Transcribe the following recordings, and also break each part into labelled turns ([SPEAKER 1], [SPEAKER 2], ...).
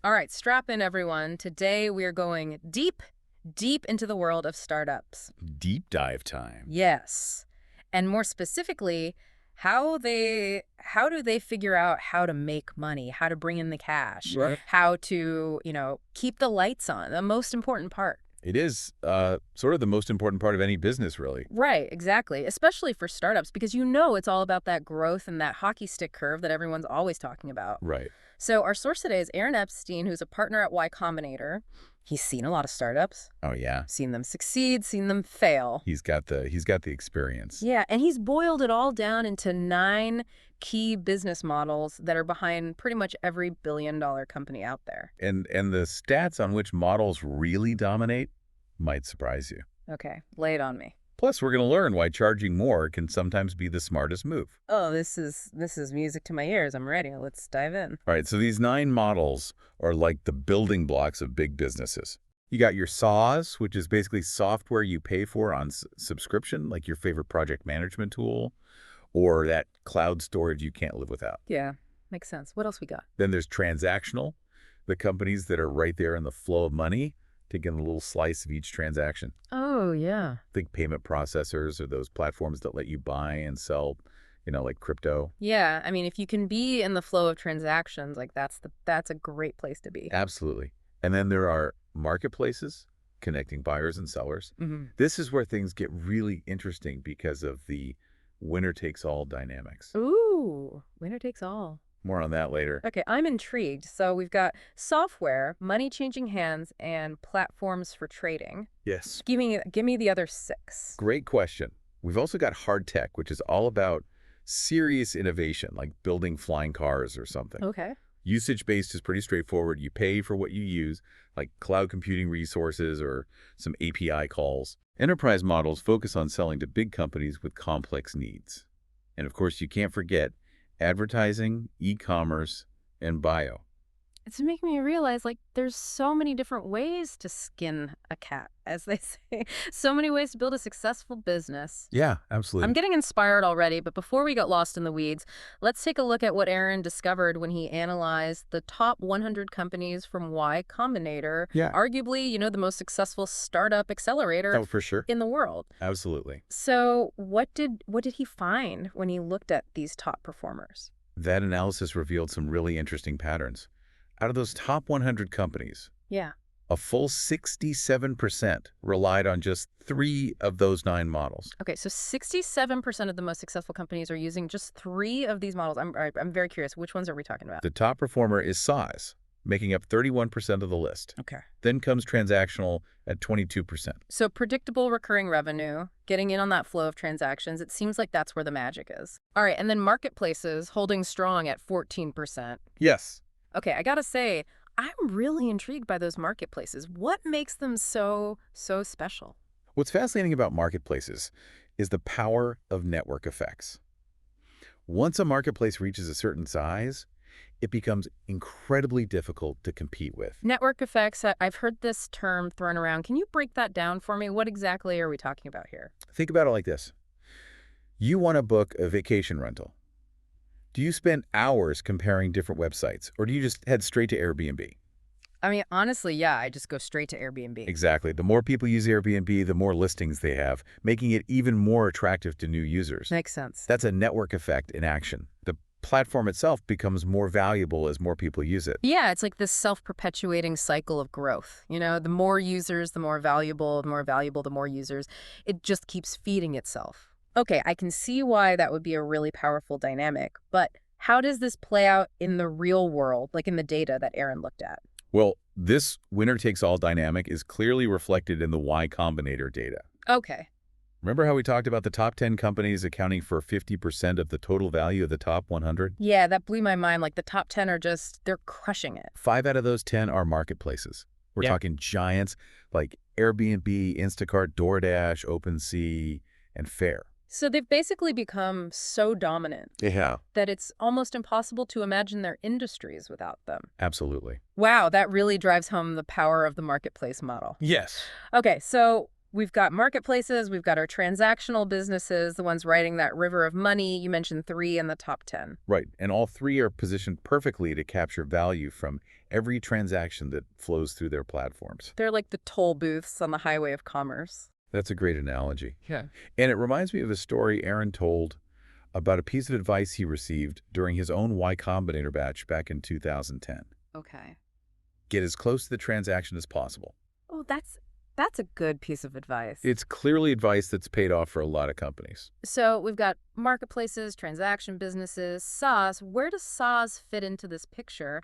[SPEAKER 1] All right, strap in, everyone. Today we are going deep, deep into the world of startups.
[SPEAKER 2] Deep dive time.
[SPEAKER 1] Yes. And more specifically, how do they figure out how to make money, how to bring in the cash,
[SPEAKER 2] Right.
[SPEAKER 1] how to, keep the lights on, the most important part.
[SPEAKER 2] It is sort of the most important part of any business, really.
[SPEAKER 1] Right, exactly. Especially for startups, because it's all about that growth and that hockey stick curve that everyone's always talking about.
[SPEAKER 2] Right.
[SPEAKER 1] So our source today is Aaron Epstein, who's a partner at Y Combinator. He's seen a lot of startups,
[SPEAKER 2] Oh, yeah.
[SPEAKER 1] seen them succeed, seen them fail.
[SPEAKER 2] He's got the experience.
[SPEAKER 1] Yeah, and he's boiled it all down into 9 key business models that are behind pretty much every billion-dollar company out there.
[SPEAKER 2] And the stats on which models really dominate might surprise you.
[SPEAKER 1] Okay, lay it on me.
[SPEAKER 2] Plus, we're going to learn why charging more can sometimes be the smartest move.
[SPEAKER 1] Oh, this is music to my ears. I'm ready. Let's dive in.
[SPEAKER 2] All right, so these 9 models are like the building blocks of big businesses. You got your SaaS, which is basically software you pay for on subscription, like your favorite project management tool, or that cloud storage you can't live without.
[SPEAKER 1] Yeah, makes sense. What else we got?
[SPEAKER 2] Then there's transactional, the companies that are right there in the flow of money, taking a little slice of each transaction.
[SPEAKER 1] Oh, yeah.
[SPEAKER 2] Think payment processors or those platforms that let you buy and sell, like crypto.
[SPEAKER 1] Yeah, I mean, if you can be in the flow of transactions, like that's a great place to be.
[SPEAKER 2] Absolutely. And then there are marketplaces connecting buyers and sellers.
[SPEAKER 1] Hmm.
[SPEAKER 2] This is where things get really interesting because of the winner-takes-all dynamics.
[SPEAKER 1] Ooh, winner takes all.
[SPEAKER 2] More on that later.
[SPEAKER 1] Okay, I'm intrigued. So we've got software, money changing hands, and platforms for trading.
[SPEAKER 2] Yes.
[SPEAKER 1] Give me the other 6.
[SPEAKER 2] Great question. We've also got hard tech, which is all about serious innovation, like building flying cars or something.
[SPEAKER 1] Okay.
[SPEAKER 2] Usage-based is pretty straightforward. You pay for what you use, like cloud computing resources or some API calls. Enterprise models focus on selling to big companies with complex needs. And of course, you can't forget advertising, e-commerce, and bio.
[SPEAKER 1] It's making me realize, like, there's so many different ways to skin a cat, as they say. So many ways to build a successful business.
[SPEAKER 2] Yeah,
[SPEAKER 1] I'm
[SPEAKER 2] absolutely.
[SPEAKER 1] getting inspired already, but before we get lost in the weeds, let's take a look at what Aaron discovered when he analyzed the top 100 companies from Y Combinator,
[SPEAKER 2] Yeah.
[SPEAKER 1] arguably, the most successful startup accelerator
[SPEAKER 2] Oh, for sure.
[SPEAKER 1] in the world.
[SPEAKER 2] Absolutely.
[SPEAKER 1] So what did he find when he looked at these top performers?
[SPEAKER 2] That analysis revealed some really interesting patterns. Out of those top 100 companies,
[SPEAKER 1] Yeah.
[SPEAKER 2] a full 67% relied on just 3 of those 9 models.
[SPEAKER 1] Okay, so 67% of the most successful companies are using just 3 of these models. I'm very curious. Which ones are we talking about?
[SPEAKER 2] The top performer is SaaS, making up 31% of the list.
[SPEAKER 1] Okay.
[SPEAKER 2] Then comes transactional at 22%.
[SPEAKER 1] So predictable recurring revenue, getting in on that flow of transactions, it seems like that's where the magic is. All right, and then marketplaces holding strong at 14%.
[SPEAKER 2] Yes.
[SPEAKER 1] Okay, I gotta say, I'm really intrigued by those marketplaces. What makes them so special?
[SPEAKER 2] What's fascinating about marketplaces is the power of network effects. Once a marketplace reaches a certain size, it becomes incredibly difficult to compete with.
[SPEAKER 1] Network effects, I've heard this term thrown around. Can you break that down for me? What exactly are we talking about here?
[SPEAKER 2] Think about it like this. You want to book a vacation rental. Do you spend hours comparing different websites, or do you just head straight to Airbnb?
[SPEAKER 1] I mean, honestly, yeah, I just go straight to Airbnb.
[SPEAKER 2] Exactly. The more people use Airbnb, the more listings they have, making it even more attractive to new users.
[SPEAKER 1] Makes sense.
[SPEAKER 2] That's a network effect in action. The platform itself becomes more valuable as more people use it.
[SPEAKER 1] Yeah, it's like this self-perpetuating cycle of growth. The more users, the more valuable, the more users. It just keeps feeding itself. Okay, I can see why that would be a really powerful dynamic, but how does this play out in the real world, like in the data that Aaron looked at?
[SPEAKER 2] Well, this winner-takes-all dynamic is clearly reflected in the Y Combinator data.
[SPEAKER 1] Okay.
[SPEAKER 2] Remember how we talked about the top 10 companies accounting for 50% of the total value of the top 100?
[SPEAKER 1] Yeah, that blew my mind. Like the top 10 are they're crushing it.
[SPEAKER 2] 5 out of those 10 are marketplaces. We're talking giants like Airbnb, Instacart, DoorDash, OpenSea, and Faire.
[SPEAKER 1] So they've basically become so dominant
[SPEAKER 2] Yeah.
[SPEAKER 1] that it's almost impossible to imagine their industries without them.
[SPEAKER 2] Absolutely.
[SPEAKER 1] Wow, that really drives home the power of the marketplace model.
[SPEAKER 2] Yes.
[SPEAKER 1] Okay, so we've got marketplaces, we've got our transactional businesses, the ones riding that river of money. You mentioned 3 in the top 10.
[SPEAKER 2] Right. And all 3 are positioned perfectly to capture value from every transaction that flows through their platforms.
[SPEAKER 1] They're like the toll booths on the highway of commerce.
[SPEAKER 2] That's a great analogy.
[SPEAKER 1] Yeah.
[SPEAKER 2] And it reminds me of a story Aaron told about a piece of advice he received during his own Y Combinator batch back in 2010.
[SPEAKER 1] Okay.
[SPEAKER 2] Get as close to the transaction as possible.
[SPEAKER 1] Oh, that's a good piece of advice.
[SPEAKER 2] It's clearly advice that's paid off for a lot of companies.
[SPEAKER 1] So we've got marketplaces, transaction businesses, SaaS. Where does SaaS fit into this picture?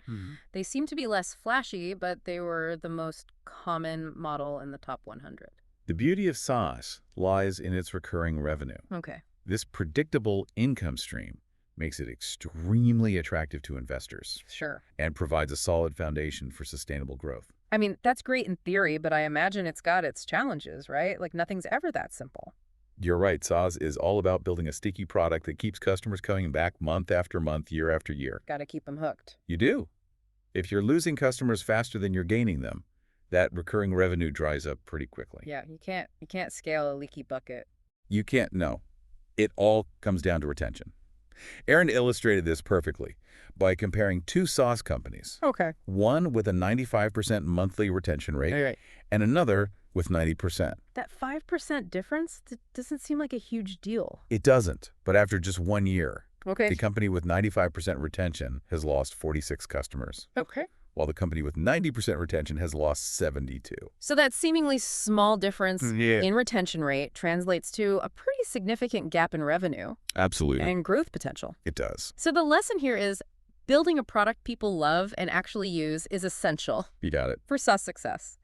[SPEAKER 1] They seem to be less flashy, but they were the most common model in the top 100.
[SPEAKER 2] The beauty of SaaS lies in its recurring revenue.
[SPEAKER 1] Okay.
[SPEAKER 2] This predictable income stream makes it extremely attractive to investors
[SPEAKER 1] Sure.
[SPEAKER 2] and provides a solid foundation for sustainable growth.
[SPEAKER 1] I mean, that's great in theory, but I imagine it's got its challenges, right? Like nothing's ever that simple.
[SPEAKER 2] You're right, SaaS is all about building a sticky product that keeps customers coming back month after month, year after year.
[SPEAKER 1] Got to keep them hooked.
[SPEAKER 2] You do. If you're losing customers faster than you're gaining them, that recurring revenue dries up pretty quickly.
[SPEAKER 1] Yeah, you can't scale a leaky bucket.
[SPEAKER 2] You can't know. It all comes down to retention. Aaron illustrated this perfectly by comparing two SaaS companies,
[SPEAKER 1] Okay.
[SPEAKER 2] one with a 95% monthly retention rate
[SPEAKER 1] All right.
[SPEAKER 2] and another with 90%.
[SPEAKER 1] That 5% difference doesn't seem like a huge deal.
[SPEAKER 2] It doesn't, but after just 1 year,
[SPEAKER 1] Okay.
[SPEAKER 2] the company with 95% retention has lost 46 customers,
[SPEAKER 1] Okay.
[SPEAKER 2] while the company with 90% retention has lost 72.
[SPEAKER 1] So that seemingly small difference
[SPEAKER 2] Yeah.
[SPEAKER 1] in retention rate translates to a pretty significant gap in revenue
[SPEAKER 2] Absolutely.
[SPEAKER 1] and growth potential.
[SPEAKER 2] It does.
[SPEAKER 1] So the lesson here is building a product people love and actually use is essential
[SPEAKER 2] You got it.
[SPEAKER 1] for SaaS success.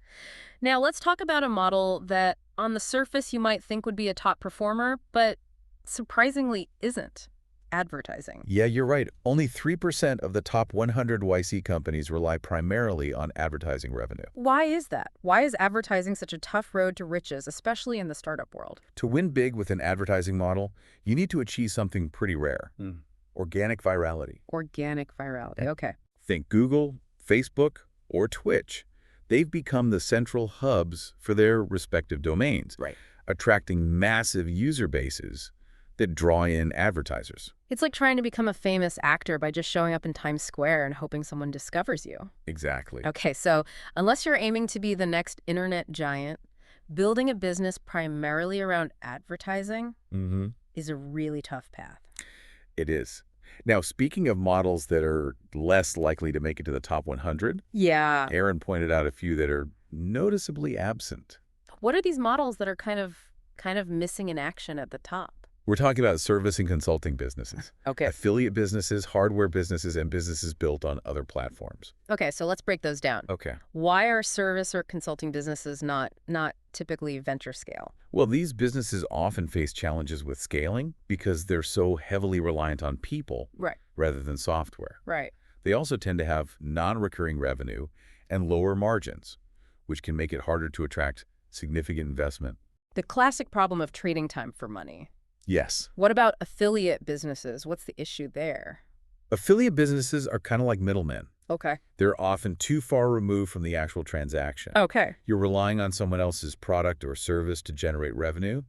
[SPEAKER 1] Now let's talk about a model that on the surface you might think would be a top performer, but surprisingly isn't. Advertising.
[SPEAKER 2] Yeah, you're right. Only 3% of the top 100 YC companies rely primarily on advertising revenue.
[SPEAKER 1] Why is that? Why is advertising such a tough road to riches, especially in the startup world?
[SPEAKER 2] To win big with an advertising model, you need to achieve something pretty rare. Organic virality.
[SPEAKER 1] Organic virality. Okay.
[SPEAKER 2] Think Google, Facebook, or Twitch. They've become the central hubs for their respective domains,
[SPEAKER 1] Right.
[SPEAKER 2] attracting massive user bases that draw in advertisers.
[SPEAKER 1] It's like trying to become a famous actor by just showing up in Times Square and hoping someone discovers you.
[SPEAKER 2] Exactly.
[SPEAKER 1] Okay, so unless you're aiming to be the next internet giant, building a business primarily around advertising is a really tough path.
[SPEAKER 2] It is. Now, speaking of models that are less likely to make it to the top 100,
[SPEAKER 1] Yeah.
[SPEAKER 2] Aaron pointed out a few that are noticeably absent.
[SPEAKER 1] What are these models that are kind of missing in action at the top?
[SPEAKER 2] We're talking about service and consulting businesses,
[SPEAKER 1] Okay.
[SPEAKER 2] affiliate businesses, hardware businesses, and businesses built on other platforms.
[SPEAKER 1] Okay, so let's break those down.
[SPEAKER 2] Okay.
[SPEAKER 1] Why are service or consulting businesses not typically venture scale?
[SPEAKER 2] Well, these businesses often face challenges with scaling because they're so heavily reliant on people
[SPEAKER 1] Right.
[SPEAKER 2] rather than software.
[SPEAKER 1] Right.
[SPEAKER 2] They also tend to have non-recurring revenue and lower margins, which can make it harder to attract significant investment.
[SPEAKER 1] The classic problem of trading time for money.
[SPEAKER 2] Yes.
[SPEAKER 1] What about affiliate businesses? What's the issue there?
[SPEAKER 2] Affiliate businesses are kind of like middlemen.
[SPEAKER 1] Okay.
[SPEAKER 2] They're often too far removed from the actual transaction.
[SPEAKER 1] Okay.
[SPEAKER 2] You're relying on someone else's product or service to generate revenue,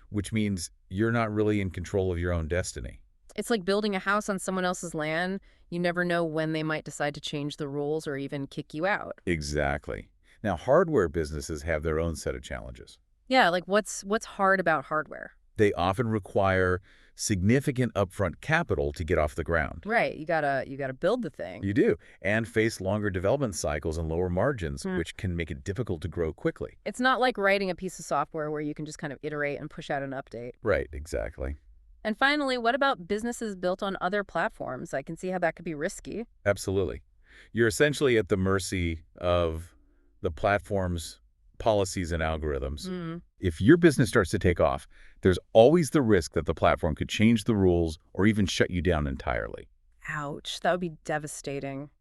[SPEAKER 2] which means you're not really in control of your own destiny.
[SPEAKER 1] It's like building a house on someone else's land. You never know when they might decide to change the rules or even kick you out.
[SPEAKER 2] Exactly. Now, hardware businesses have their own set of challenges.
[SPEAKER 1] Yeah, like what's hard about hardware?
[SPEAKER 2] They often require significant upfront capital to get off the ground.
[SPEAKER 1] Right. You gotta build the thing.
[SPEAKER 2] You do, and face longer development cycles and lower margins, which can make it difficult to grow quickly.
[SPEAKER 1] It's not like writing a piece of software where you can just kind of iterate and push out an update.
[SPEAKER 2] Right, exactly.
[SPEAKER 1] And finally, what about businesses built on other platforms? I can see how that could be risky.
[SPEAKER 2] Absolutely. You're essentially at the mercy of the platform's policies and algorithms. If your business starts to take off, there's always the risk that the platform could change the rules or even shut you down entirely.
[SPEAKER 1] Ouch, that would be devastating.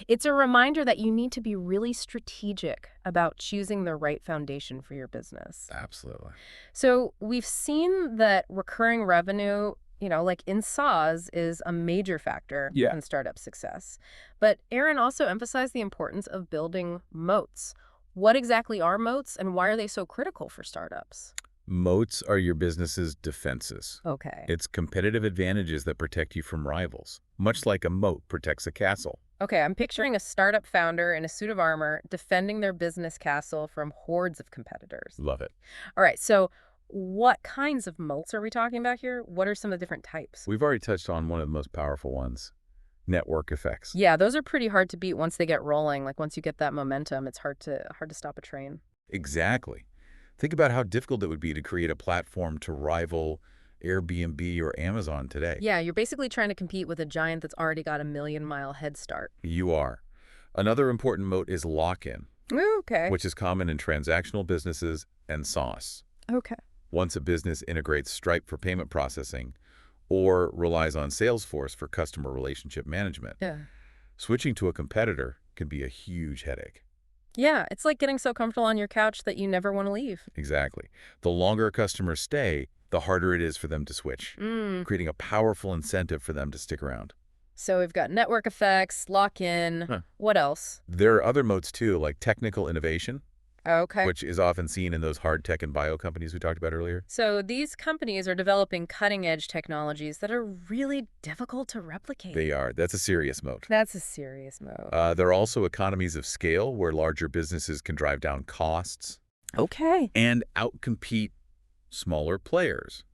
[SPEAKER 1] It's a reminder that you need to be really strategic about choosing the right foundation for your business.
[SPEAKER 2] Absolutely.
[SPEAKER 1] So we've seen that recurring revenue, like in SaaS, is a major factor in startup success. But Aaron also emphasized the importance of building moats. What exactly are moats and why are they so critical for startups?
[SPEAKER 2] Moats are your business's defenses.
[SPEAKER 1] Okay.
[SPEAKER 2] It's competitive advantages that protect you from rivals, much like a moat protects a castle.
[SPEAKER 1] Okay, I'm picturing a startup founder in a suit of armor defending their business castle from hordes of competitors.
[SPEAKER 2] Love it.
[SPEAKER 1] All right, so what kinds of moats are we talking about here? What are some of the different types?
[SPEAKER 2] We've already touched on one of the most powerful ones, network effects.
[SPEAKER 1] Yeah, those are pretty hard to beat once they get rolling. Like once you get that momentum, it's hard to stop a train.
[SPEAKER 2] Exactly. Think about how difficult it would be to create a platform to rival Airbnb or Amazon today.
[SPEAKER 1] Yeah, you're basically trying to compete with a giant that's already got a million-mile head start.
[SPEAKER 2] You are. Another important moat is lock-in,
[SPEAKER 1] Ooh, okay.
[SPEAKER 2] which is common in transactional businesses and SaaS.
[SPEAKER 1] Okay.
[SPEAKER 2] Once a business integrates Stripe for payment processing or relies on Salesforce for customer relationship management,
[SPEAKER 1] Yeah.
[SPEAKER 2] switching to a competitor can be a huge headache.
[SPEAKER 1] Yeah, it's like getting so comfortable on your couch that you never want to leave.
[SPEAKER 2] Exactly. The longer customers stay, the harder it is for them to switch, creating a powerful incentive for them to stick around.
[SPEAKER 1] So we've got network effects, lock-in.
[SPEAKER 2] Huh.
[SPEAKER 1] What else?
[SPEAKER 2] There are other moats too, like technical innovation,
[SPEAKER 1] Okay.
[SPEAKER 2] which is often seen in those hard tech and bio companies we talked about earlier.
[SPEAKER 1] So these companies are developing cutting-edge technologies that are really difficult to replicate.
[SPEAKER 2] They are. That's a serious moat.
[SPEAKER 1] That's a serious move.
[SPEAKER 2] There are also economies of scale where larger businesses can drive down costs
[SPEAKER 1] Okay.
[SPEAKER 2] and outcompete smaller players.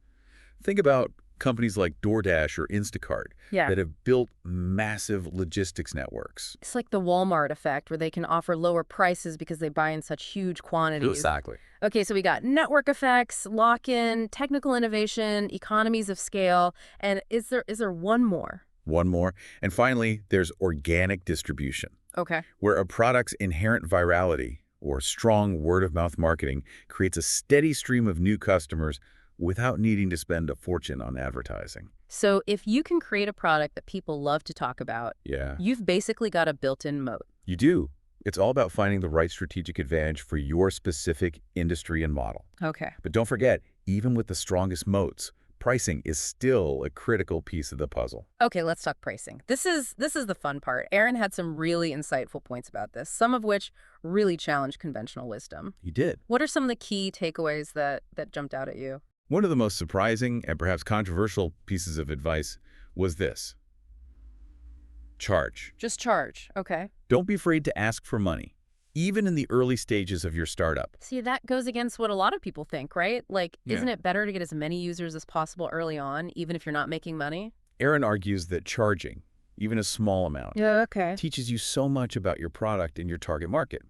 [SPEAKER 2] Think about companies like DoorDash or Instacart
[SPEAKER 1] Yeah.
[SPEAKER 2] that have built massive logistics networks.
[SPEAKER 1] It's like the Walmart effect where they can offer lower prices because they buy in such huge quantities.
[SPEAKER 2] Exactly.
[SPEAKER 1] Okay, so we got network effects, lock-in, technical innovation, economies of scale, and is there one more?
[SPEAKER 2] One more. And finally, there's organic distribution,
[SPEAKER 1] Okay.
[SPEAKER 2] where a product's inherent virality or strong word-of-mouth marketing creates a steady stream of new customers without needing to spend a fortune on advertising.
[SPEAKER 1] So if you can create a product that people love to talk about,
[SPEAKER 2] Yeah,
[SPEAKER 1] you've basically got a built-in moat.
[SPEAKER 2] you do. It's all about finding the right strategic advantage for your specific industry and model.
[SPEAKER 1] Okay.
[SPEAKER 2] But don't forget, even with the strongest moats, pricing is still a critical piece of the puzzle.
[SPEAKER 1] Okay, let's talk pricing. This is the fun part. Aaron had some really insightful points about this, some of which really challenge conventional wisdom.
[SPEAKER 2] You did.
[SPEAKER 1] What are some of the key takeaways that jumped out at you?
[SPEAKER 2] One of the most surprising and perhaps controversial pieces of advice was this. Charge.
[SPEAKER 1] Just charge. Okay.
[SPEAKER 2] Don't be afraid to ask for money, even in the early stages of your startup.
[SPEAKER 1] See, that goes against what a lot of people think, right? Like,
[SPEAKER 2] Yeah.
[SPEAKER 1] isn't it better to get as many users as possible early on, even if you're not making money?
[SPEAKER 2] Aaron argues that charging, even a small amount,
[SPEAKER 1] Yeah, okay.
[SPEAKER 2] teaches you so much about your product and your target market.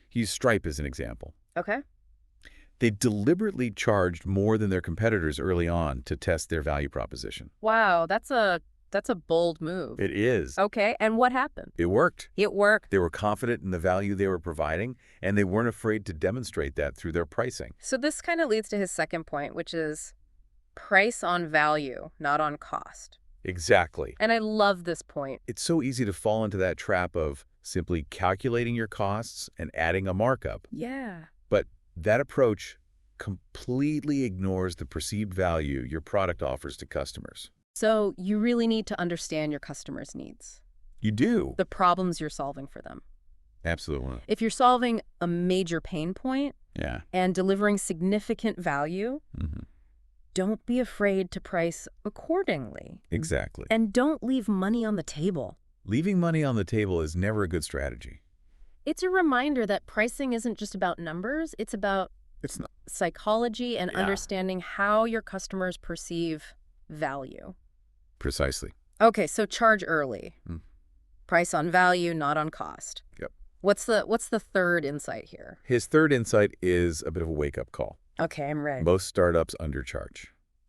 [SPEAKER 2] He used Stripe as an example.
[SPEAKER 1] Okay.
[SPEAKER 2] They deliberately charged more than their competitors early on to test their value proposition.
[SPEAKER 1] Wow, that's a bold move.
[SPEAKER 2] It is.
[SPEAKER 1] Okay, and what happened?
[SPEAKER 2] It worked.
[SPEAKER 1] It worked.
[SPEAKER 2] They were confident in the value they were providing, and they weren't afraid to demonstrate that through their pricing.
[SPEAKER 1] So this kind of leads to his second point, which is price on value, not on cost.
[SPEAKER 2] Exactly.
[SPEAKER 1] And I love this point.
[SPEAKER 2] It's so easy to fall into that trap of simply calculating your costs and adding a markup.
[SPEAKER 1] Yeah.
[SPEAKER 2] But that approach completely ignores the perceived value your product offers to customers.
[SPEAKER 1] So you really need to understand your customers' needs,
[SPEAKER 2] You do.
[SPEAKER 1] the problems you're solving for them.
[SPEAKER 2] Absolutely.
[SPEAKER 1] If you're solving a major pain point
[SPEAKER 2] Yeah.
[SPEAKER 1] and delivering significant value, don't be afraid to price accordingly.
[SPEAKER 2] Exactly.
[SPEAKER 1] And don't leave money on the table.
[SPEAKER 2] Leaving money on the table is never a good strategy.
[SPEAKER 1] It's a reminder that pricing isn't just about numbers, it's about
[SPEAKER 2] It's not.
[SPEAKER 1] psychology and
[SPEAKER 2] Yeah.
[SPEAKER 1] understanding how your customers perceive value.
[SPEAKER 2] Precisely.
[SPEAKER 1] Okay, so charge early.
[SPEAKER 2] Mm.
[SPEAKER 1] Price on value, not on cost.
[SPEAKER 2] Yep.
[SPEAKER 1] What's the third insight here?
[SPEAKER 2] His third insight is a bit of a wake-up call.
[SPEAKER 1] Okay, I'm ready.
[SPEAKER 2] Most startups undercharge.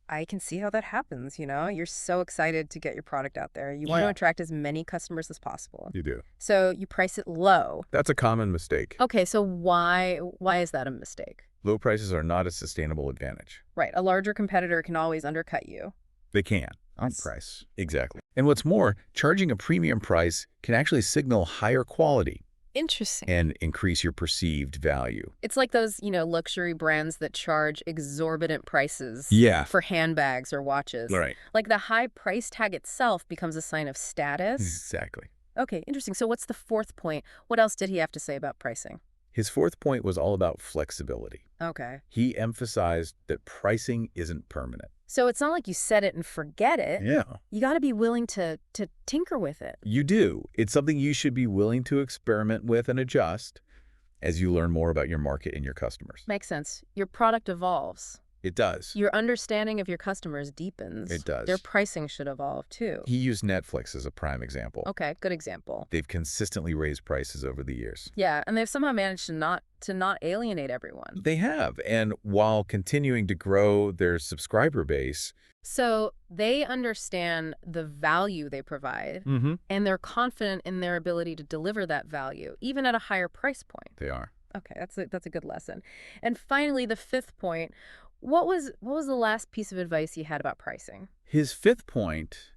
[SPEAKER 1] I can see how that happens, you know? You're so excited to get your product out there. You want to
[SPEAKER 2] Yeah.
[SPEAKER 1] attract as many customers as possible.
[SPEAKER 2] You do.
[SPEAKER 1] So you price it low.
[SPEAKER 2] That's a common mistake.
[SPEAKER 1] Okay, so why is that a mistake?
[SPEAKER 2] Low prices are not a sustainable advantage.
[SPEAKER 1] Right, a larger competitor can always undercut you.
[SPEAKER 2] They can. On price. Exactly. And what's more, charging a premium price can actually signal higher quality
[SPEAKER 1] Interesting.
[SPEAKER 2] and increase your perceived value.
[SPEAKER 1] It's like those, luxury brands that charge exorbitant prices
[SPEAKER 2] Yeah.
[SPEAKER 1] for handbags or watches.
[SPEAKER 2] Right.
[SPEAKER 1] Like the high price tag itself becomes a sign of status.
[SPEAKER 2] Exactly.
[SPEAKER 1] Okay, interesting. So what's the fourth point? What else did he have to say about pricing?
[SPEAKER 2] His fourth point was all about flexibility.
[SPEAKER 1] Okay.
[SPEAKER 2] He emphasized that pricing isn't permanent.
[SPEAKER 1] So it's not like you set it and forget it.
[SPEAKER 2] Yeah.
[SPEAKER 1] You got to be willing to tinker with it.
[SPEAKER 2] You do. It's something you should be willing to experiment with and adjust as you learn more about your market and your customers.
[SPEAKER 1] Makes sense. Your product evolves.
[SPEAKER 2] It does.
[SPEAKER 1] Your understanding of your customers deepens.
[SPEAKER 2] It does.
[SPEAKER 1] Their pricing should evolve too.
[SPEAKER 2] He used Netflix as a prime example.
[SPEAKER 1] Okay, good example.
[SPEAKER 2] They've consistently raised prices over the years.
[SPEAKER 1] Yeah, and they've somehow managed to not alienate everyone.
[SPEAKER 2] They have, and while continuing to grow their subscriber base.
[SPEAKER 1] So they understand the value they provide, and they're confident in their ability to deliver that value, even at a higher price point.
[SPEAKER 2] They are.
[SPEAKER 1] Okay, that's a good lesson. And finally, the fifth point, what was the last piece of advice you had about pricing?
[SPEAKER 2] His fifth point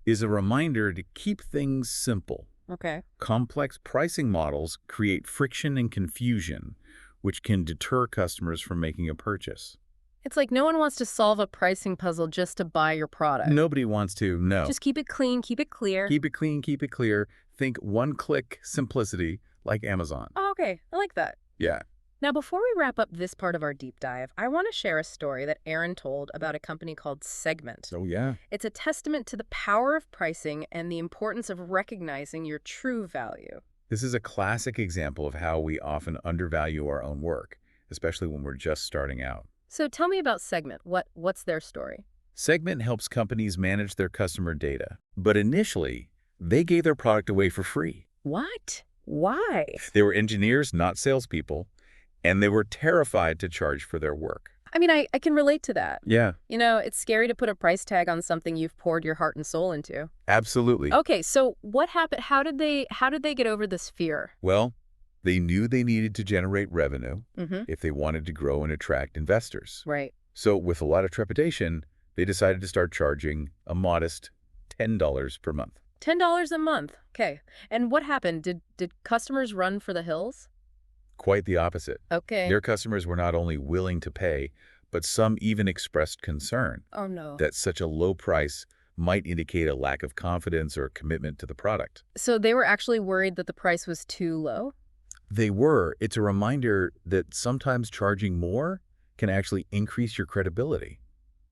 [SPEAKER 2] is a reminder to keep things simple.
[SPEAKER 1] Okay.
[SPEAKER 2] Complex pricing models create friction and confusion, which can deter customers from making a purchase.
[SPEAKER 1] It's like no one wants to solve a pricing puzzle just to buy your product.
[SPEAKER 2] Nobody wants to, no.
[SPEAKER 1] Just keep it clean, keep it clear.
[SPEAKER 2] Keep it clean, keep it clear. Think one-click simplicity like Amazon.
[SPEAKER 1] Oh, okay, I like that.
[SPEAKER 2] Yeah.
[SPEAKER 1] Now, before we wrap up this part of our deep dive, I want to share a story that Aaron told about a company called Segment.
[SPEAKER 2] Oh, yeah.
[SPEAKER 1] It's a testament to the power of pricing and the importance of recognizing your true value.
[SPEAKER 2] This is a classic example of how we often undervalue our own work, especially when we're just starting out.
[SPEAKER 1] So tell me about Segment. What's their story?
[SPEAKER 2] Segment helps companies manage their customer data, but initially, they gave their product away for free.
[SPEAKER 1] What? Why?
[SPEAKER 2] They were engineers, not salespeople, and they were terrified to charge for their work.
[SPEAKER 1] I mean, I can relate to that.
[SPEAKER 2] Yeah.
[SPEAKER 1] You know, it's scary to put a price tag on something you've poured your heart and soul into.
[SPEAKER 2] Absolutely.
[SPEAKER 1] Okay, so what happened? How did they get over this fear?
[SPEAKER 2] Well, they knew they needed to generate revenue
[SPEAKER 1] Mm-hmm.
[SPEAKER 2] if they wanted to grow and attract investors.
[SPEAKER 1] Right.
[SPEAKER 2] So with a lot of trepidation, they decided to start charging a modest $10 per month.
[SPEAKER 1] $10 a month. Okay. And what happened? Did customers run for the hills?
[SPEAKER 2] Quite the opposite.
[SPEAKER 1] Okay.
[SPEAKER 2] Their customers were not only willing to pay, but some even expressed concern
[SPEAKER 1] Oh, no.
[SPEAKER 2] that such a low price might indicate a lack of confidence or commitment to the product.
[SPEAKER 1] So they were actually worried that the price was too low?
[SPEAKER 2] They were. It's a reminder that sometimes charging more can actually increase your credibility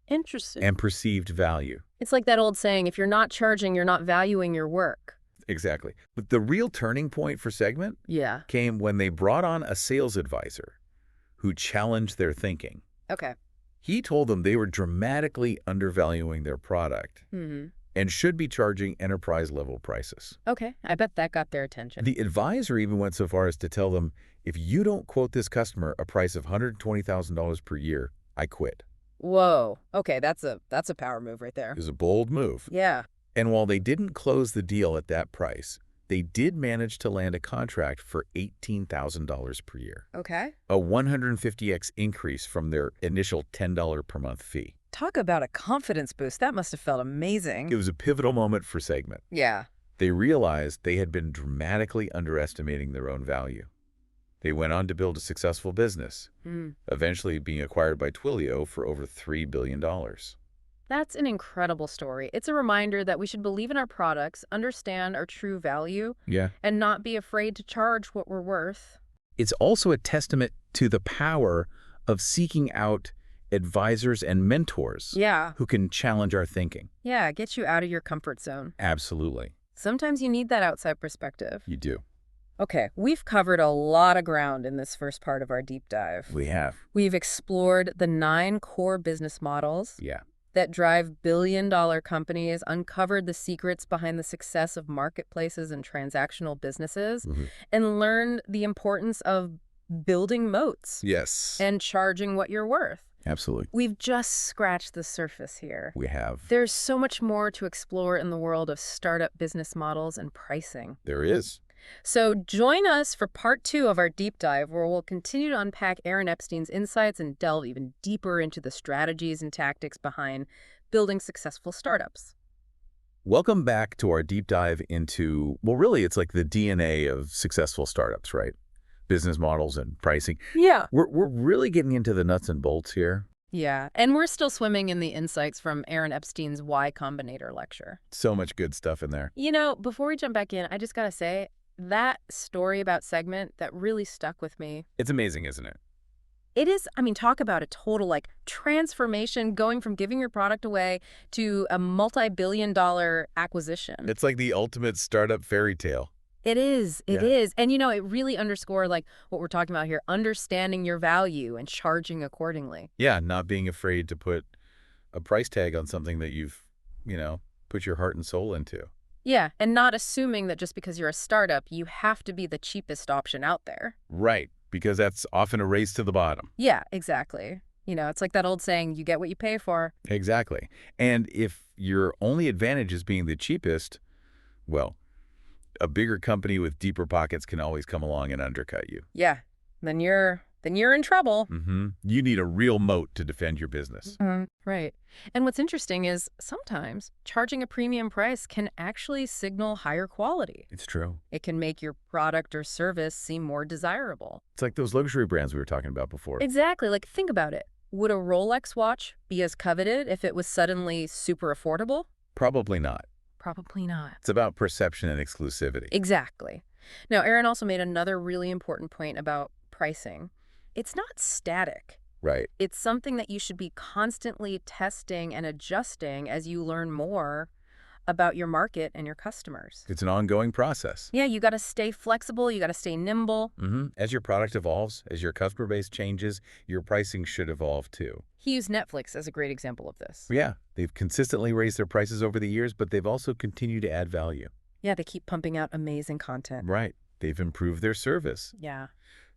[SPEAKER 1] Interesting.
[SPEAKER 2] and perceived value.
[SPEAKER 1] It's like that old saying, if you're not charging, you're not valuing your work.
[SPEAKER 2] Exactly. But the real turning point for Segment
[SPEAKER 1] Yeah.
[SPEAKER 2] came when they brought on a sales advisor who challenged their thinking.
[SPEAKER 1] Okay.
[SPEAKER 2] He told them they were dramatically undervaluing their product
[SPEAKER 1] Mm-hmm.
[SPEAKER 2] and should be charging enterprise-level prices.
[SPEAKER 1] Okay. I bet that got their attention.
[SPEAKER 2] The advisor even went so far as to tell them, if you don't quote this customer a price of $120,000 per year, I quit.
[SPEAKER 1] Whoa. Okay, that's a power move right there.
[SPEAKER 2] It was a bold move.
[SPEAKER 1] Yeah.
[SPEAKER 2] And while they didn't close the deal at that price, they did manage to land a contract for $18,000 per year,
[SPEAKER 1] Okay.
[SPEAKER 2] a 150x increase from their initial $10 per month fee.
[SPEAKER 1] Talk about a confidence boost. That must have felt amazing.
[SPEAKER 2] It was a pivotal moment for Segment.
[SPEAKER 1] Yeah.
[SPEAKER 2] They realized they had been dramatically underestimating their own value. They went on to build a successful business, eventually being acquired by Twilio for over $3 billion.
[SPEAKER 1] That's an incredible story. It's a reminder that we should believe in our products, understand our true value,
[SPEAKER 2] Yeah.
[SPEAKER 1] and not be afraid to charge what we're worth.
[SPEAKER 2] It's also a testament to the power of seeking out advisors and mentors
[SPEAKER 1] Yeah.
[SPEAKER 2] who can challenge our thinking.
[SPEAKER 1] Yeah, get you out of your comfort zone.
[SPEAKER 2] Absolutely.
[SPEAKER 1] Sometimes you need that outside perspective.
[SPEAKER 2] You do.
[SPEAKER 1] Okay, we've covered a lot of ground in this first part of our deep dive.
[SPEAKER 2] We have.
[SPEAKER 1] We've explored the 9 core business models
[SPEAKER 2] Yeah.
[SPEAKER 1] that drive billion-dollar companies, uncovered the secrets behind the success of marketplaces and transactional businesses, and learned the importance of building moats
[SPEAKER 2] Yes.
[SPEAKER 1] and charging what you're worth.
[SPEAKER 2] Absolutely.
[SPEAKER 1] We've just scratched the surface here.
[SPEAKER 2] We have.
[SPEAKER 1] There's so much more to explore in the world of startup business models and pricing.
[SPEAKER 2] There is.
[SPEAKER 1] So join us for part 2 of our deep dive, where we'll continue to unpack Aaron Epstein's insights and delve even deeper into the strategies and tactics behind building successful startups.
[SPEAKER 2] Welcome back to our deep dive into, well, really, it's like the DNA of successful startups, right? Business models and pricing.
[SPEAKER 1] Yeah.
[SPEAKER 2] We're really getting into the nuts and bolts here.
[SPEAKER 1] Yeah, and we're still swimming in the insights from Aaron Epstein's Y Combinator lecture.
[SPEAKER 2] So much good stuff in there.
[SPEAKER 1] You know, before we jump back in, I just gotta say, that story about Segment, that really stuck with me.
[SPEAKER 2] It's amazing, isn't it?
[SPEAKER 1] It is, I mean, talk about a total like transformation going from giving your product away to a multi-billion-dollar acquisition.
[SPEAKER 2] It's like the ultimate startup fairy tale.
[SPEAKER 1] It is. It
[SPEAKER 2] Yeah.
[SPEAKER 1] is. And, it really underscore like what we're talking about here, understanding your value and charging accordingly.
[SPEAKER 2] Yeah, not being afraid to put a price tag on something that you've, you know, put your heart and soul into.
[SPEAKER 1] Yeah. And not assuming that just because you're a startup, you have to be the cheapest option out there.
[SPEAKER 2] Right, because that's often a race to the bottom.
[SPEAKER 1] Yeah, exactly. It's like that old saying, you get what you pay for.
[SPEAKER 2] Exactly. And if your only advantage is being the cheapest, well, a bigger company with deeper pockets can always come along and undercut you.
[SPEAKER 1] Yeah. Then you're in trouble.
[SPEAKER 2] You need a real moat to defend your business.
[SPEAKER 1] Right. And what's interesting is sometimes charging a premium price can actually signal higher quality.
[SPEAKER 2] It's true.
[SPEAKER 1] It can make your product or service seem more desirable.
[SPEAKER 2] It's like those luxury brands we were talking about before.
[SPEAKER 1] Exactly. Like, think about it. Would a Rolex watch be as coveted if it was suddenly super affordable?
[SPEAKER 2] Probably not.
[SPEAKER 1] Probably not.
[SPEAKER 2] It's about perception and exclusivity.
[SPEAKER 1] Exactly. Now, Aaron also made another really important point about pricing. It's not static.
[SPEAKER 2] Right.
[SPEAKER 1] It's something that you should be constantly testing and adjusting as you learn more about your market and your customers.
[SPEAKER 2] It's an ongoing process.
[SPEAKER 1] Yeah, you got to stay flexible. You got to stay nimble.
[SPEAKER 2] As your product evolves, as your customer base changes, your pricing should evolve too.
[SPEAKER 1] He used Netflix as a great example of this.
[SPEAKER 2] Yeah, they've consistently raised their prices over the years, but they've also continued to add value.
[SPEAKER 1] Yeah, they keep pumping out amazing content.
[SPEAKER 2] Right. They've improved their service.
[SPEAKER 1] Yeah.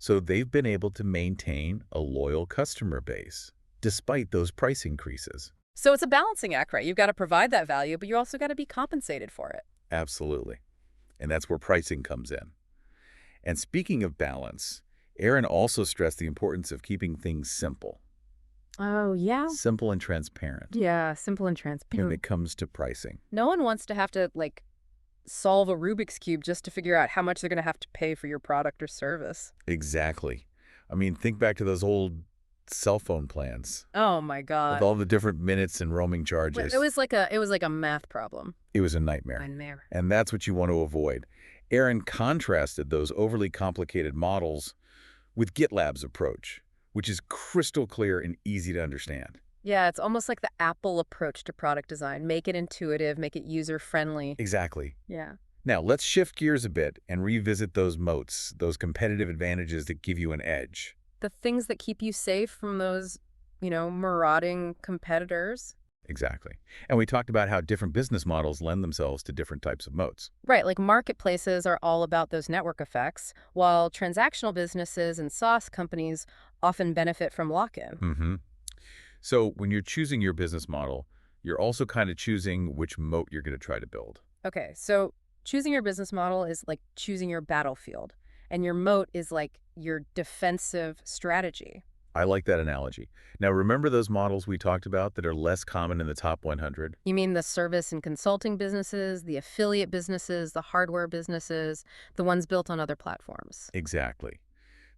[SPEAKER 2] So they've been able to maintain a loyal customer base despite those price increases.
[SPEAKER 1] So it's a balancing act, right? You've got to provide that value, but you also got to be compensated for it.
[SPEAKER 2] Absolutely. And that's where pricing comes in. And speaking of balance, Aaron also stressed the importance of keeping things simple.
[SPEAKER 1] Oh, yeah?
[SPEAKER 2] Simple and transparent
[SPEAKER 1] Yeah, simple and
[SPEAKER 2] when
[SPEAKER 1] transparent.
[SPEAKER 2] it comes to pricing.
[SPEAKER 1] No one wants to have to, solve a Rubik's Cube just to figure out how much they're going to have to pay for your product or service.
[SPEAKER 2] Exactly. I mean, think back to those old cell phone plans
[SPEAKER 1] Oh, my
[SPEAKER 2] with
[SPEAKER 1] God.
[SPEAKER 2] all the different minutes and roaming charges.
[SPEAKER 1] It was like a math problem.
[SPEAKER 2] It was a nightmare.
[SPEAKER 1] Nightmare.
[SPEAKER 2] And that's what you want to avoid. Aaron contrasted those overly complicated models with GitLab's approach, which is crystal clear and easy to understand.
[SPEAKER 1] Yeah, it's almost like the Apple approach to product design. Make it intuitive, make it user-friendly.
[SPEAKER 2] Exactly.
[SPEAKER 1] Yeah.
[SPEAKER 2] Now, let's shift gears a bit and revisit those moats, those competitive advantages that give you an edge.
[SPEAKER 1] The things that keep you safe from those, marauding competitors.
[SPEAKER 2] Exactly. And we talked about how different business models lend themselves to different types of moats.
[SPEAKER 1] Right, like marketplaces are all about those network effects, while transactional businesses and SaaS companies often benefit from lock-in.
[SPEAKER 2] So when you're choosing your business model, you're also kind of choosing which moat you're going to try to build.
[SPEAKER 1] Okay, so choosing your business model is like choosing your battlefield, and your moat is like your defensive strategy.
[SPEAKER 2] I like that analogy. Now, remember those models we talked about that are less common in the top 100?
[SPEAKER 1] You mean the service and consulting businesses, the affiliate businesses, the hardware businesses, the ones built on other platforms?
[SPEAKER 2] Exactly.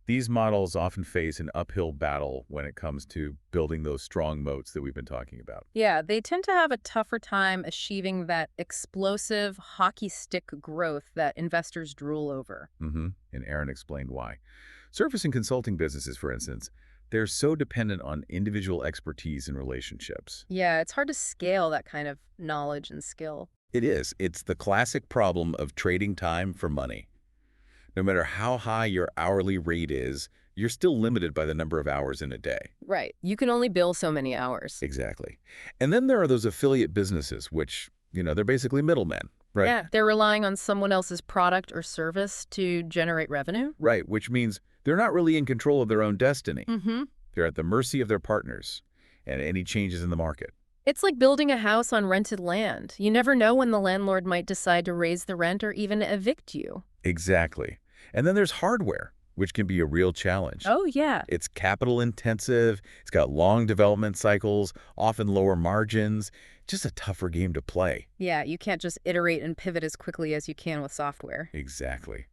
[SPEAKER 2] These models often face an uphill battle when it comes to building those strong moats that we've been talking about.
[SPEAKER 1] Yeah, they tend to have a tougher time achieving that explosive hockey stick growth that investors drool over.
[SPEAKER 2] And Aaron explained why. Service and consulting businesses, for instance, they're so dependent on individual expertise and relationships.
[SPEAKER 1] Yeah, it's hard to scale that kind of knowledge and skill.
[SPEAKER 2] It is. It's the classic problem of trading time for money. No matter how high your hourly rate is, you're still limited by the number of hours in a day.
[SPEAKER 1] Right. You can only bill so many hours.
[SPEAKER 2] Exactly. And then there are those affiliate businesses, which, they're basically middlemen, right?
[SPEAKER 1] Yeah, they're relying on someone else's product or service to generate revenue.
[SPEAKER 2] Right, which means they're not really in control of their own destiny.
[SPEAKER 1] Mm-hmm.
[SPEAKER 2] They're at the mercy of their partners and any changes in the market.
[SPEAKER 1] It's like building a house on rented land. You never know when the landlord might decide to raise the rent or even evict you.
[SPEAKER 2] Exactly. And then there's hardware, which can be a real challenge.
[SPEAKER 1] Oh, yeah.
[SPEAKER 2] It's capital intensive, it's got long development cycles, often lower margins, just a tougher game to play.
[SPEAKER 1] Yeah, you can't just iterate and pivot as quickly as you can with software.
[SPEAKER 2] Exactly.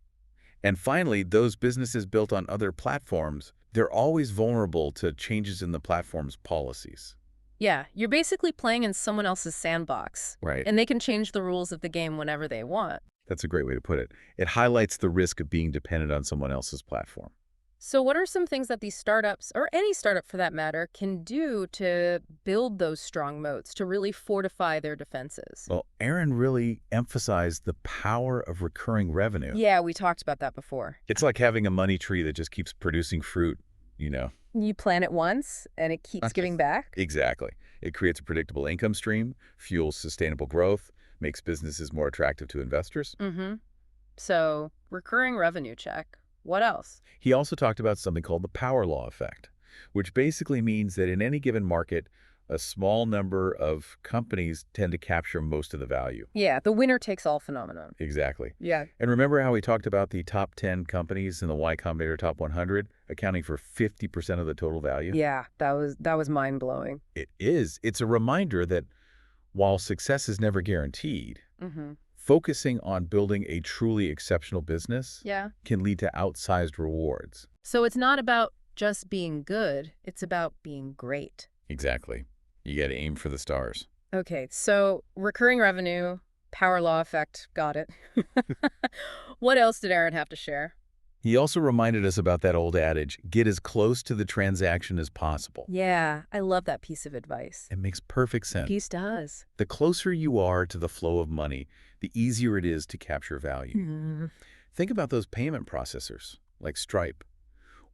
[SPEAKER 2] And finally, those businesses built on other platforms, they're always vulnerable to changes in the platform's policies.
[SPEAKER 1] Yeah, you're basically playing in someone else's sandbox.
[SPEAKER 2] Right.
[SPEAKER 1] And they can change the rules of the game whenever they want.
[SPEAKER 2] That's a great way to put it. It highlights the risk of being dependent on someone else's platform.
[SPEAKER 1] So what are some things that these startups, or any startup for that matter, can do to build those strong moats, to really fortify their defenses?
[SPEAKER 2] Well, Aaron really emphasized the power of recurring revenue.
[SPEAKER 1] Yeah, we talked about that before.
[SPEAKER 2] It's like having a money tree that just keeps producing fruit, you know.
[SPEAKER 1] You plant it once, and it keeps
[SPEAKER 2] Not
[SPEAKER 1] giving
[SPEAKER 2] just
[SPEAKER 1] back?
[SPEAKER 2] Exactly. It creates a predictable income stream, fuels sustainable growth, makes businesses more attractive to investors.
[SPEAKER 1] Mm-hmm. So, recurring revenue check. What else?
[SPEAKER 2] He also talked about something called the power law effect, which basically means that in any given market, a small number of companies tend to capture most of the value.
[SPEAKER 1] Yeah, the winner takes all phenomenon.
[SPEAKER 2] Exactly.
[SPEAKER 1] Yeah.
[SPEAKER 2] And remember how we talked about the top 10 companies in the Y Combinator top 100 accounting for 50% of the total value?
[SPEAKER 1] Yeah, that was mind-blowing.
[SPEAKER 2] It is. It's a reminder that while success is never guaranteed,
[SPEAKER 1] Mm-hmm.
[SPEAKER 2] focusing on building a truly exceptional business
[SPEAKER 1] Yeah.
[SPEAKER 2] can lead to outsized rewards.
[SPEAKER 1] So it's not about just being good, it's about being great.
[SPEAKER 2] Exactly. You got to aim for the stars.
[SPEAKER 1] Okay, so recurring revenue, power law effect, got it. What else did Aaron have to share?
[SPEAKER 2] He also reminded us about that old adage, get as close to the transaction as possible.
[SPEAKER 1] Yeah, I love that piece of advice.
[SPEAKER 2] It makes perfect sense.
[SPEAKER 1] Piece does.
[SPEAKER 2] The closer you are to the flow of money, the easier it is to capture value.
[SPEAKER 1] Mm.
[SPEAKER 2] Think about those payment processors, like Stripe,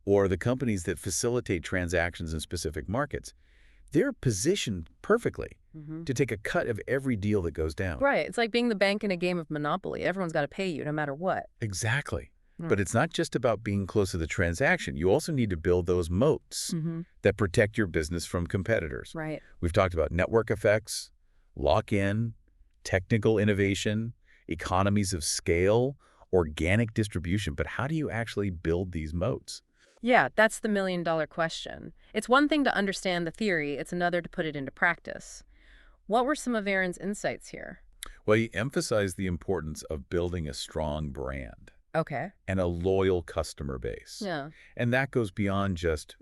[SPEAKER 2] or the companies that facilitate transactions in specific markets. They're positioned perfectly
[SPEAKER 1] Mm-hmm.
[SPEAKER 2] to take a cut of every deal that goes down.
[SPEAKER 1] Right, it's like being the bank in a game of Monopoly. Everyone's got to pay you no matter what.
[SPEAKER 2] Exactly.
[SPEAKER 1] Mm.
[SPEAKER 2] But it's not just about being close to the transaction. You also need to build those moats
[SPEAKER 1] Mm-hmm.
[SPEAKER 2] that protect your business from competitors.
[SPEAKER 1] Right.
[SPEAKER 2] We've talked about network effects, lock-in, technical innovation, economies of scale, organic distribution. But how do you actually build these moats?
[SPEAKER 1] Yeah, that's the million-dollar question. It's one thing to understand the theory, it's another to put it into practice. What were some of Aaron's insights here?
[SPEAKER 2] Well, he emphasized the importance of building a strong brand
[SPEAKER 1] Okay.
[SPEAKER 2] and a loyal customer base.
[SPEAKER 1] Yeah.
[SPEAKER 2] And that goes beyond just,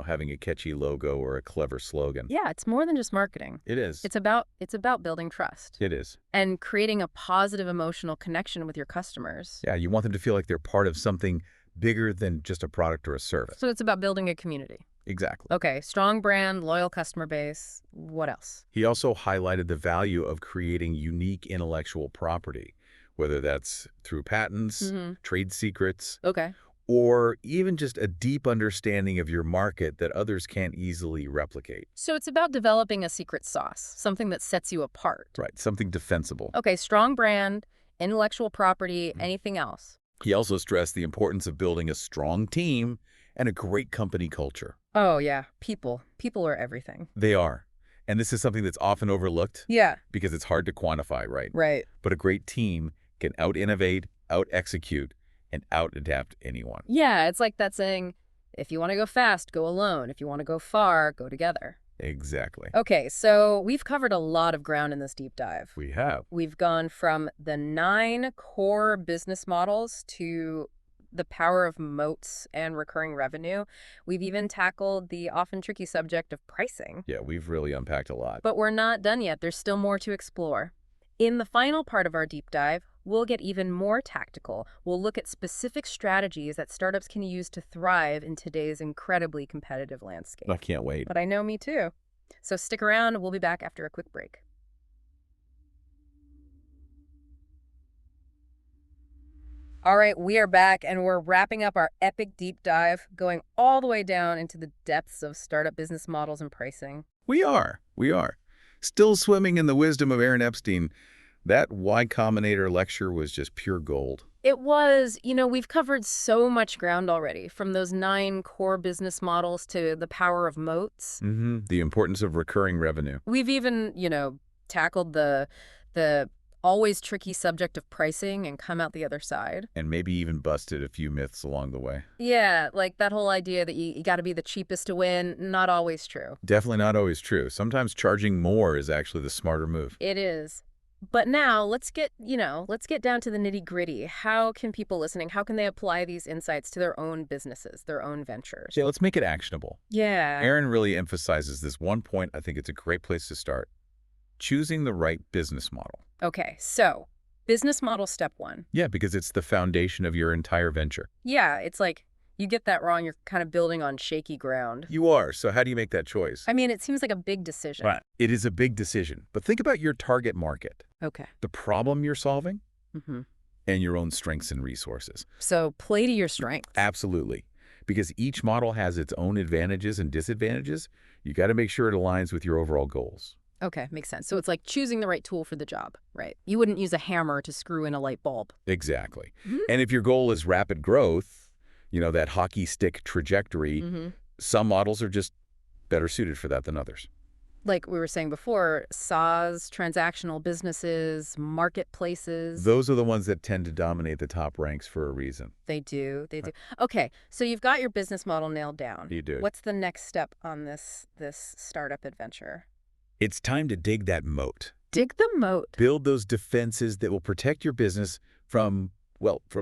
[SPEAKER 2] having a catchy logo or a clever slogan.
[SPEAKER 1] Yeah, it's more than just marketing.
[SPEAKER 2] It is.
[SPEAKER 1] It's about building trust
[SPEAKER 2] It is.
[SPEAKER 1] and creating a positive emotional connection with your customers.
[SPEAKER 2] Yeah, you want them to feel like they're part of something bigger than just a product or a service.
[SPEAKER 1] So it's about building a community.
[SPEAKER 2] Exactly.
[SPEAKER 1] Okay, strong brand, loyal customer base. What else?
[SPEAKER 2] He also highlighted the value of creating unique intellectual property, whether that's through patents,
[SPEAKER 1] Mm-hmm.
[SPEAKER 2] trade secrets,
[SPEAKER 1] Okay.
[SPEAKER 2] or even just a deep understanding of your market that others can't easily replicate.
[SPEAKER 1] So it's about developing a secret sauce, something that sets you apart.
[SPEAKER 2] Right, something defensible.
[SPEAKER 1] Okay, strong brand, intellectual property, anything else?
[SPEAKER 2] He also stressed the importance of building a strong team and a great company culture.
[SPEAKER 1] Oh, yeah. People. People are everything.
[SPEAKER 2] They are. And this is something that's often overlooked
[SPEAKER 1] Yeah.
[SPEAKER 2] because it's hard to quantify, right?
[SPEAKER 1] Right.
[SPEAKER 2] But a great team can out-innovate, out-execute, and out-adapt anyone.
[SPEAKER 1] Yeah, it's like that saying, if you want to go fast, go alone. If you want to go far, go together.
[SPEAKER 2] Exactly.
[SPEAKER 1] Okay, so we've covered a lot of ground in this deep dive.
[SPEAKER 2] We have.
[SPEAKER 1] We've gone from the 9 core business models to the power of moats and recurring revenue. We've even tackled the often tricky subject of pricing.
[SPEAKER 2] Yeah, we've really unpacked a lot.
[SPEAKER 1] But we're not done yet. There's still more to explore. In the final part of our deep dive, we'll get even more tactical. We'll look at specific strategies that startups can use to thrive in today's incredibly competitive landscape.
[SPEAKER 2] I can't wait.
[SPEAKER 1] But I know me too. So stick around. We'll be back after a quick break. All right, we are back and we're wrapping up our epic deep dive, going all the way down into the depths of startup business models and pricing.
[SPEAKER 2] We are. We are. Still swimming in the wisdom of Aaron Epstein. That Y Combinator lecture was just pure gold.
[SPEAKER 1] It was, we've covered so much ground already, from those 9 core business models to the power of moats.
[SPEAKER 2] The importance of recurring revenue.
[SPEAKER 1] We've even, tackled the always tricky subject of pricing and come out the other side.
[SPEAKER 2] And maybe even busted a few myths along the way.
[SPEAKER 1] Yeah, like that whole idea that you got to be the cheapest to win, not always true.
[SPEAKER 2] Definitely not always true. Sometimes charging more is actually the smarter move.
[SPEAKER 1] It is. But now let's get down to the nitty-gritty. How can people listening, how can they apply these insights to their own businesses, their own ventures?
[SPEAKER 2] Yeah, let's make it actionable.
[SPEAKER 1] Yeah.
[SPEAKER 2] Aaron really emphasizes this one point. I think it's a great place to start. Choosing the right business model.
[SPEAKER 1] Okay, so Business model step one.
[SPEAKER 2] Yeah, because it's the foundation of your entire venture.
[SPEAKER 1] Yeah, it's like you get that wrong, you're kind of building on shaky ground.
[SPEAKER 2] You are. So how do you make that choice?
[SPEAKER 1] I mean, it seems like a big decision.
[SPEAKER 2] Right. It is a big decision. But think about your target market,
[SPEAKER 1] Okay.
[SPEAKER 2] the problem you're solving,
[SPEAKER 1] Mm-hmm.
[SPEAKER 2] and your own strengths and resources.
[SPEAKER 1] So play to your strengths.
[SPEAKER 2] Absolutely. Because each model has its own advantages and disadvantages, you got to make sure it aligns with your overall goals.
[SPEAKER 1] Okay, makes sense. So it's like choosing the right tool for the job, right? You wouldn't use a hammer to screw in a light bulb.
[SPEAKER 2] Exactly.
[SPEAKER 1] Mhm.
[SPEAKER 2] And if your goal is rapid growth, that hockey stick trajectory,
[SPEAKER 1] Mm-hmm.
[SPEAKER 2] some models are just better suited for that than others.
[SPEAKER 1] Like we were saying before, SaaS, transactional businesses, marketplaces.
[SPEAKER 2] Those are the ones that tend to dominate the top ranks for a reason.
[SPEAKER 1] They do. They do. Okay, so you've got your business model nailed down.
[SPEAKER 2] You do.
[SPEAKER 1] What's the next step on this startup adventure?
[SPEAKER 2] It's time to dig that moat.
[SPEAKER 1] Dig the moat.
[SPEAKER 2] Build those defenses that will protect your business from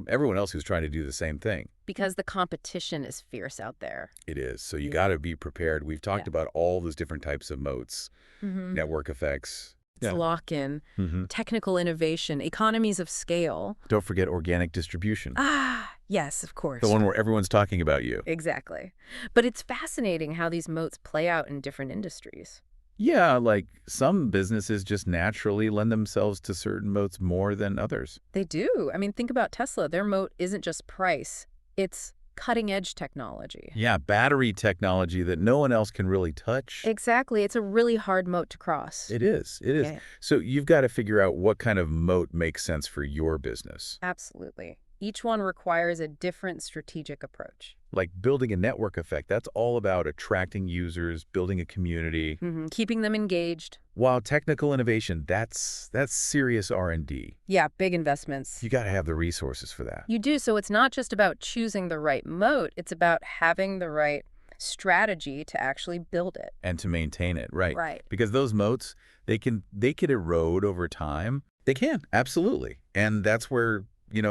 [SPEAKER 2] everyone else who's trying to do the same thing.
[SPEAKER 1] Because the competition is fierce out there.
[SPEAKER 2] It is. So you
[SPEAKER 1] Yeah.
[SPEAKER 2] got to be prepared. We've talked
[SPEAKER 1] Yeah.
[SPEAKER 2] about all those different types of moats,
[SPEAKER 1] Mm-hmm.
[SPEAKER 2] network effects.
[SPEAKER 1] It's lock-in,
[SPEAKER 2] Mm-hmm.
[SPEAKER 1] technical innovation, economies of scale.
[SPEAKER 2] Don't forget organic distribution.
[SPEAKER 1] Ah, yes, of course.
[SPEAKER 2] The one where everyone's talking about you.
[SPEAKER 1] Exactly. But it's fascinating how these moats play out in different industries.
[SPEAKER 2] Yeah, like some businesses just naturally lend themselves to certain moats more than others.
[SPEAKER 1] They do. I mean, think about Tesla. Their moat isn't just price. It's cutting-edge technology.
[SPEAKER 2] Yeah, battery technology that no one else can really touch.
[SPEAKER 1] Exactly. It's a really hard moat to cross.
[SPEAKER 2] It is. It is.
[SPEAKER 1] Yeah.
[SPEAKER 2] So you've got to figure out what kind of moat makes sense for your business.
[SPEAKER 1] Absolutely. Each one requires a different strategic approach.
[SPEAKER 2] Like building a network effect, that's all about attracting users, building a community.
[SPEAKER 1] Mm-hmm. Keeping them engaged.
[SPEAKER 2] While technical innovation, that's serious R&D.
[SPEAKER 1] Yeah, big investments.
[SPEAKER 2] You got to have the resources for that.
[SPEAKER 1] You do. So it's not just about choosing the right moat. It's about having the right strategy to actually build it.
[SPEAKER 2] And to maintain it, right?
[SPEAKER 1] Right.
[SPEAKER 2] Because those moats, they can erode over time. They can, absolutely. And that's where,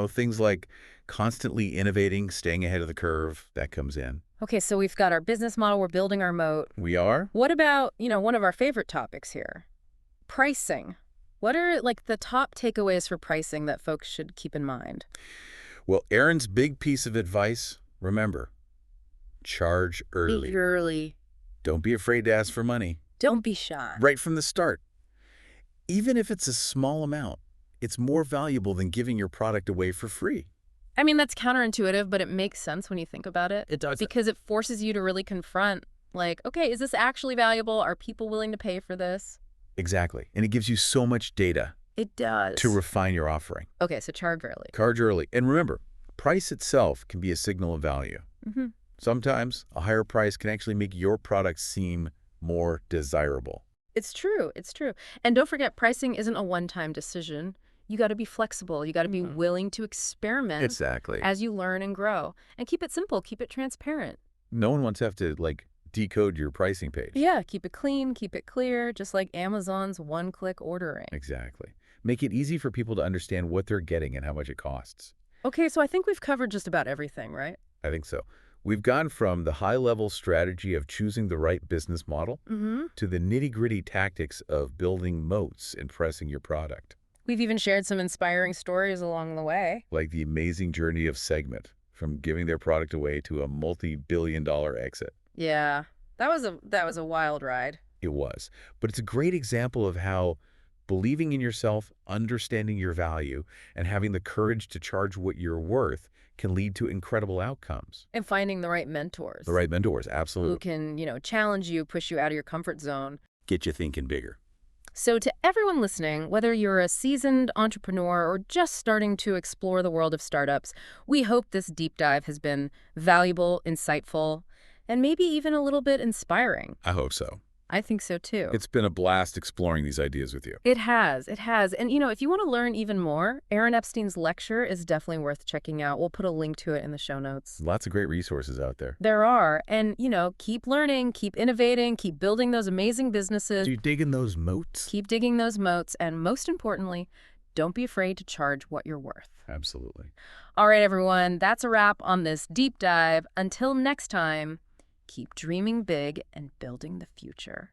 [SPEAKER 2] things like constantly innovating, staying ahead of the curve, that comes in.
[SPEAKER 1] Okay, so we've got our business model. We're building our moat.
[SPEAKER 2] We are?
[SPEAKER 1] What about, one of our favorite topics here? Pricing. What are, the top takeaways for pricing that folks should keep in mind?
[SPEAKER 2] Well, Aaron's big piece of advice, remember, charge early.
[SPEAKER 1] Be early.
[SPEAKER 2] Don't be afraid to ask for money.
[SPEAKER 1] Don't be shy.
[SPEAKER 2] Right from the start. Even if it's a small amount, it's more valuable than giving your product away for free.
[SPEAKER 1] I mean, that's counterintuitive, but it makes sense when you think about it.
[SPEAKER 2] It does.
[SPEAKER 1] Because it forces you to really confront, okay, is this actually valuable? Are people willing to pay for this?
[SPEAKER 2] Exactly. And it gives you so much data
[SPEAKER 1] It does.
[SPEAKER 2] to refine your offering.
[SPEAKER 1] Okay, so charge early.
[SPEAKER 2] Charge early. And remember, price itself can be a signal of value.
[SPEAKER 1] Mm-hmm.
[SPEAKER 2] Sometimes a higher price can actually make your product seem more desirable.
[SPEAKER 1] It's true. It's true. And don't forget, pricing isn't a one-time decision. You got to be flexible. You got to be willing to experiment
[SPEAKER 2] Exactly.
[SPEAKER 1] as you learn and grow. And keep it simple. Keep it transparent.
[SPEAKER 2] No one wants to have to, decode your pricing page.
[SPEAKER 1] Yeah, keep it clean, keep it clear, just like Amazon's one-click ordering.
[SPEAKER 2] Exactly. Make it easy for people to understand what they're getting and how much it costs.
[SPEAKER 1] Okay, so I think we've covered just about everything, right?
[SPEAKER 2] I think so. We've gone from the high-level strategy of choosing the right business model to the nitty-gritty tactics of building moats and pressing your product.
[SPEAKER 1] We've even shared some inspiring stories along the way.
[SPEAKER 2] Like the amazing journey of Segment, from giving their product away to a multi-billion-dollar exit.
[SPEAKER 1] Yeah, that was a wild ride.
[SPEAKER 2] It was. But it's a great example of how believing in yourself, understanding your value, and having the courage to charge what you're worth can lead to incredible outcomes.
[SPEAKER 1] And finding the right mentors.
[SPEAKER 2] The right mentors,
[SPEAKER 1] Who
[SPEAKER 2] absolutely.
[SPEAKER 1] can, challenge you, push you out of your comfort zone.
[SPEAKER 2] Get you thinking bigger.
[SPEAKER 1] So to everyone listening, whether you're a seasoned entrepreneur or just starting to explore the world of startups, we hope this deep dive has been valuable, insightful, and maybe even a little bit inspiring.
[SPEAKER 2] I hope so.
[SPEAKER 1] I think so too.
[SPEAKER 2] It's been a blast exploring these ideas with you.
[SPEAKER 1] It has. It has. And, if you want to learn even more, Aaron Epstein's lecture is definitely worth checking out. We'll put a link to it in the show notes.
[SPEAKER 2] Lots of great resources out there.
[SPEAKER 1] There are. And, keep learning, keep innovating, keep building those amazing businesses.
[SPEAKER 2] Do you dig in those moats?
[SPEAKER 1] Keep digging those moats. And most importantly, don't be afraid to charge what you're worth.
[SPEAKER 2] Absolutely.
[SPEAKER 1] All right, everyone. That's a wrap on this deep dive. Until next time, keep dreaming big and building the future.